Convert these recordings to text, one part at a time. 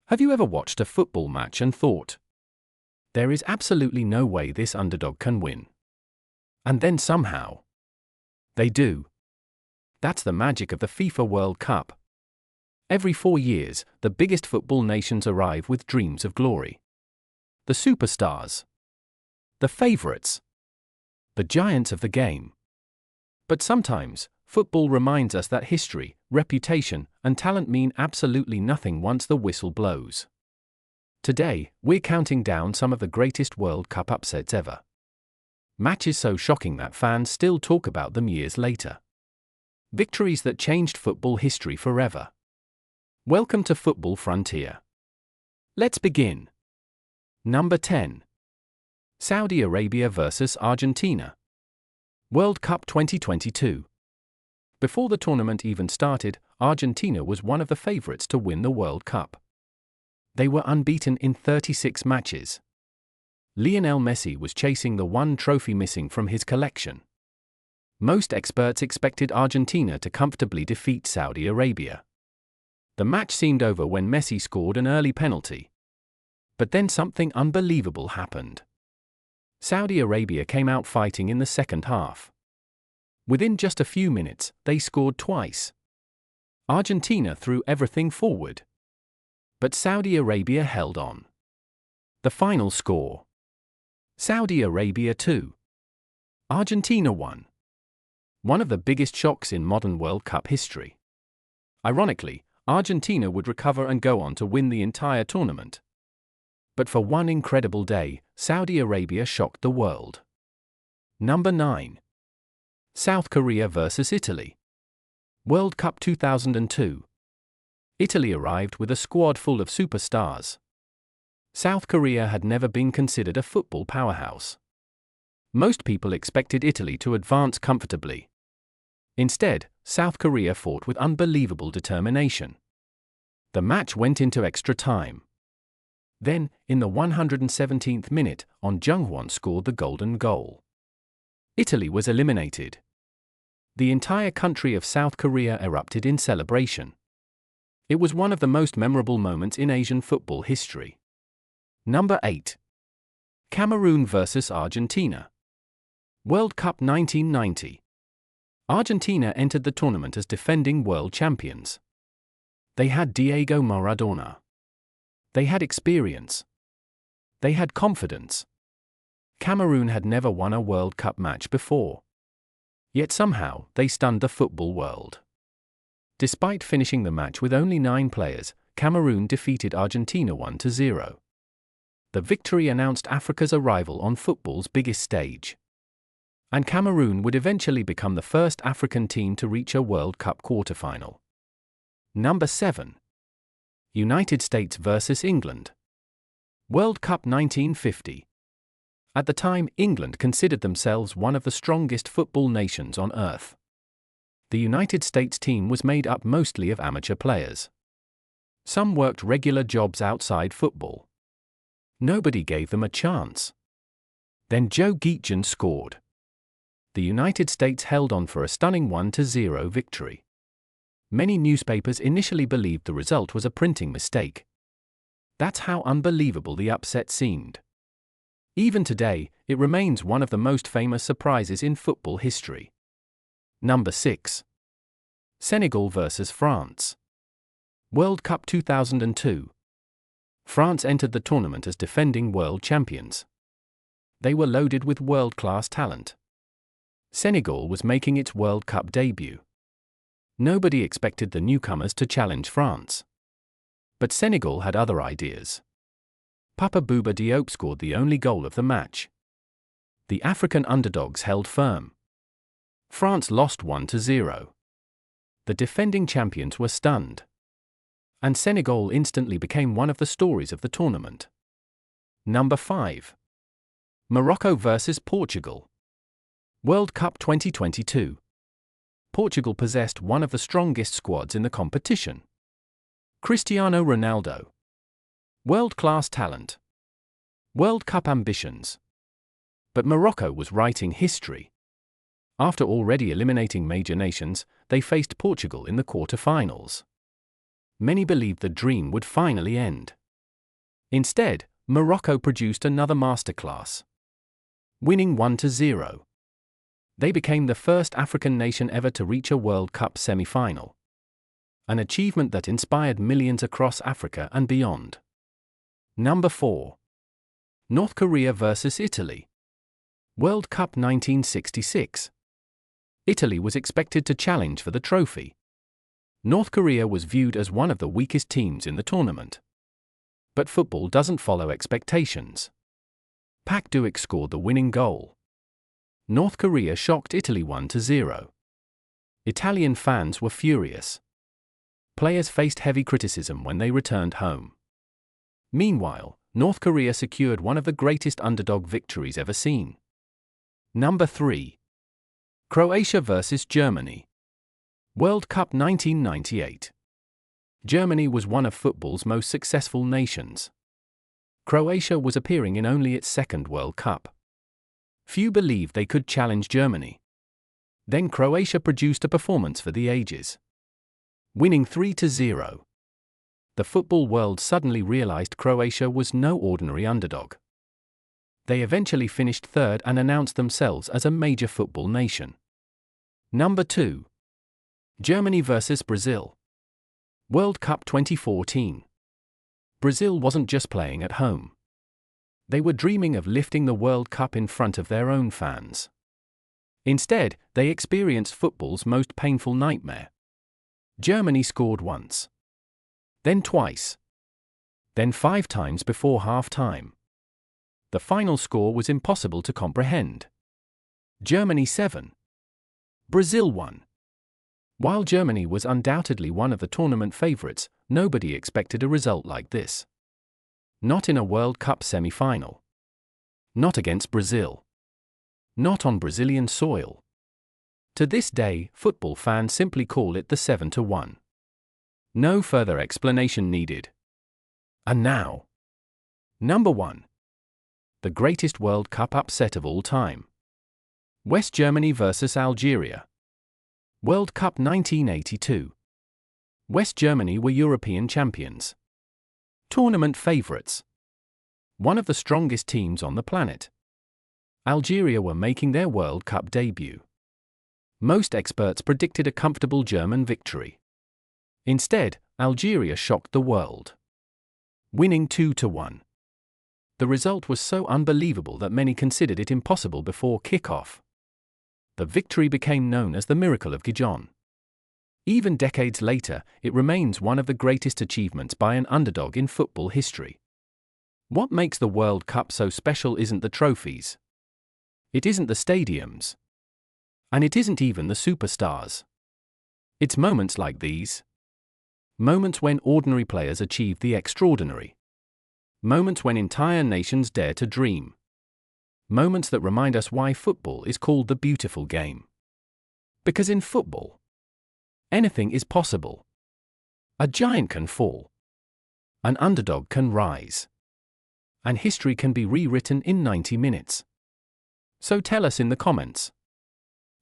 Have you ever watched a football match and thought, there is absolutely no way this underdog can win? And then somehow, they do. That's the magic of the FIFA World Cup. Every 4 years, the biggest football nations arrive with dreams of glory. The superstars. The favorites. The giants of the game. But sometimes, football reminds us that history, reputation, and talent mean absolutely nothing once the whistle blows. Today, we're counting down some of the greatest World Cup upsets ever. Matches so shocking that fans still talk about them years later. Victories that changed football history forever. Welcome to Football Frontier. Let's begin. Number 10. Saudi Arabia vs Argentina. World Cup 2022. Before the tournament even started, Argentina was one of the favorites to win the World Cup. They were unbeaten in 36 matches. Lionel Messi was chasing the one trophy missing from his collection. Most experts expected Argentina to comfortably defeat Saudi Arabia. The match seemed over when Messi scored an early penalty. But then something unbelievable happened. Saudi Arabia came out fighting in the second half. Within just a few minutes, they scored twice. Argentina threw everything forward. But Saudi Arabia held on. The final score: Saudi Arabia 2. Argentina 1. One of the biggest shocks in modern World Cup history. Ironically, Argentina would recover and go on to win the entire tournament. But for one incredible day, Saudi Arabia shocked the world. Number 9. South Korea vs Italy. World Cup 2002. Italy arrived with a squad full of superstars. South Korea had never been considered a football powerhouse. Most people expected Italy to advance comfortably. Instead, South Korea fought with unbelievable determination. The match went into extra time. Then, in the 117th minute, On Jung-hwan scored the golden goal. Italy was eliminated. The entire country of South Korea erupted in celebration. It was one of the most memorable moments in Asian football history. Number 8. Cameroon vs Argentina. World Cup 1990. Argentina entered the tournament as defending world champions. They had Diego Maradona. They had experience. They had confidence. Cameroon had never won a World Cup match before. Yet somehow, they stunned the football world. Despite finishing the match with only 9 players, Cameroon defeated Argentina 1-0. The victory announced Africa's arrival on football's biggest stage. And Cameroon would eventually become the first African team to reach a World Cup quarterfinal. Number 7. United States vs England. World Cup 1950. At the time, England considered themselves one of the strongest football nations on earth. The United States team was made up mostly of amateur players. Some worked regular jobs outside football. Nobody gave them a chance. Then Joe Geetjan scored. The United States held on for a stunning 1-0 victory. Many newspapers initially believed the result was a printing mistake. That's how unbelievable the upset seemed. Even today, it remains one of the most famous surprises in football history. Number 6. Senegal vs France. World Cup 2002. France entered the tournament as defending world champions. They were loaded with world-class talent. Senegal was making its World Cup debut. Nobody expected the newcomers to challenge France. But Senegal had other ideas. Papa Bouba Diop scored the only goal of the match. The African underdogs held firm. France lost 1-0. The defending champions were stunned. And Senegal instantly became one of the stories of the tournament. Number 5. Morocco vs Portugal. World Cup 2022. Portugal possessed one of the strongest squads in the competition. Cristiano Ronaldo. World-class talent. World Cup ambitions. But Morocco was writing history. After already eliminating major nations, they faced Portugal in the quarter-finals. Many believed the dream would finally end. Instead, Morocco produced another masterclass, winning 1-0. They became the first African nation ever to reach a World Cup semi-final, an achievement that inspired millions across Africa and beyond. Number 4. North Korea vs Italy. World Cup 1966. Italy was expected to challenge for the trophy. North Korea was viewed as one of the weakest teams in the tournament. But football doesn't follow expectations. Pak Duik scored the winning goal. North Korea shocked Italy 1-0. Italian fans were furious. Players faced heavy criticism when they returned home. Meanwhile, North Korea secured one of the greatest underdog victories ever seen. Number 3. Croatia vs Germany. World Cup 1998. Germany was one of football's most successful nations. Croatia was appearing in only its second World Cup. Few believed they could challenge Germany. Then Croatia produced a performance for the ages, winning 3-0. The football world suddenly realized Croatia was no ordinary underdog. They eventually finished third and announced themselves as a major football nation. Number 2. Germany vs Brazil. World Cup 2014. Brazil wasn't just playing at home. They were dreaming of lifting the World Cup in front of their own fans. Instead, they experienced football's most painful nightmare. Germany scored once, then twice, then 5 times before half-time. The final score was impossible to comprehend. Germany 7, Brazil 1. While Germany was undoubtedly one of the tournament favorites, nobody expected a result like this. Not in a World Cup semi-final. Not against Brazil. Not on Brazilian soil. To this day, football fans simply call it the 7-1. No further explanation needed. And now, number 1. The greatest World Cup upset of all time. West Germany vs Algeria. World Cup 1982. West Germany were European champions. Tournament favorites. One of the strongest teams on the planet. Algeria were making their World Cup debut. Most experts predicted a comfortable German victory. Instead, Algeria shocked the world, winning 2-1. The result was so unbelievable that many considered it impossible before kickoff. The victory became known as the Miracle of Gijon. Even decades later, it remains one of the greatest achievements by an underdog in football history. What makes the World Cup so special isn't the trophies. It isn't the stadiums. And it isn't even the superstars. It's moments like these. Moments when ordinary players achieve the extraordinary. Moments when entire nations dare to dream. Moments that remind us why football is called the beautiful game. Because in football, anything is possible. A giant can fall. An underdog can rise. And history can be rewritten in 90 minutes. So tell us in the comments.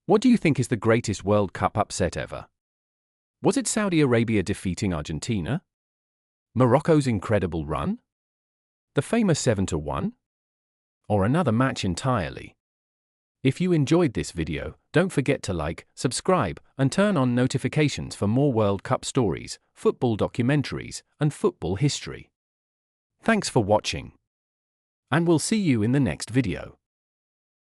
What do you think is the greatest World Cup upset ever? Was it Saudi Arabia defeating Argentina? Morocco's incredible run? The famous 7-1? Or another match entirely? If you enjoyed this video, don't forget to like, subscribe, and turn on notifications for more World Cup stories, football documentaries, and football history. Thanks for watching. And we'll see you in the next video.